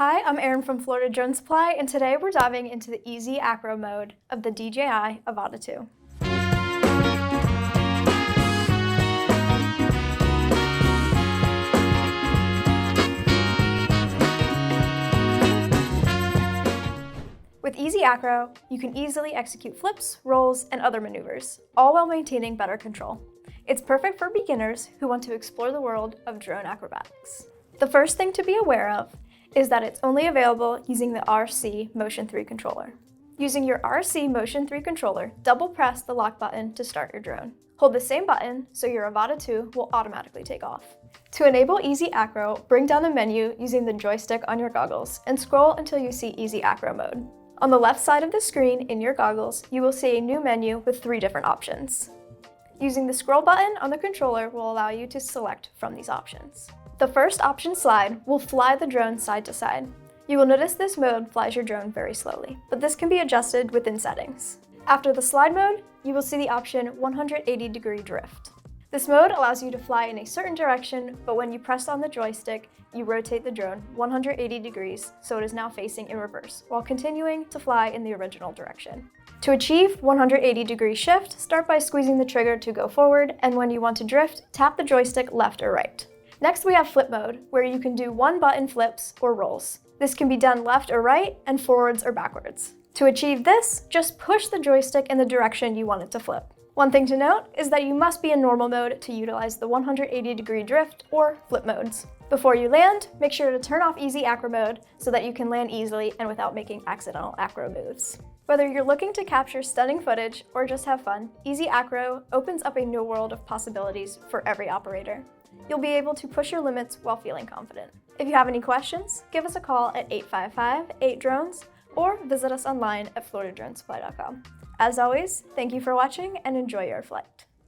Hi, I'm Erin from Florida Drone Supply, and today we're diving into the easy acro mode of the DJI Avata 2. With Easy Acro, you can easily execute flips, rolls, and other maneuvers, all while maintaining better control. It's perfect for beginners who want to explore the world of drone acrobatics. The first thing to be aware of is that it's only available using the RC Motion 3 controller. Using your RC Motion 3 controller, double press the lock button to start your drone. Hold the same button so your Avata 2 will automatically take off. To enable Easy Acro, bring down the menu using the joystick on your goggles and scroll until you see Easy Acro mode. On the left side of the screen in your goggles, you will see a new menu with 3 different options. Using the scroll button on the controller will allow you to select from these options. The first option slide will fly the drone side to side. You will notice this mode flies your drone very slowly, but this can be adjusted within settings. After the slide mode, you will see the option 180-degree drift. This mode allows you to fly in a certain direction, but when you press on the joystick, you rotate the drone 180 degrees so it is now facing in reverse, while continuing to fly in the original direction. To achieve 180-degree shift, start by squeezing the trigger to go forward, and when you want to drift, tap the joystick left or right. Next, we have flip mode, where you can do one-button flips or rolls. This can be done left or right, and forwards or backwards. To achieve this, just push the joystick in the direction you want it to flip. One thing to note is that you must be in normal mode to utilize the 180-degree drift or flip modes. Before you land, make sure to turn off Easy Acro mode so that you can land easily and without making accidental acro moves. Whether you're looking to capture stunning footage or just have fun, Easy Acro opens up a new world of possibilities for every operator. You'll be able to push your limits while feeling confident. If you have any questions, give us a call at 855-8-DRONES or visit us online at floridadronesupply.com. As always, thank you for watching and enjoy your flight.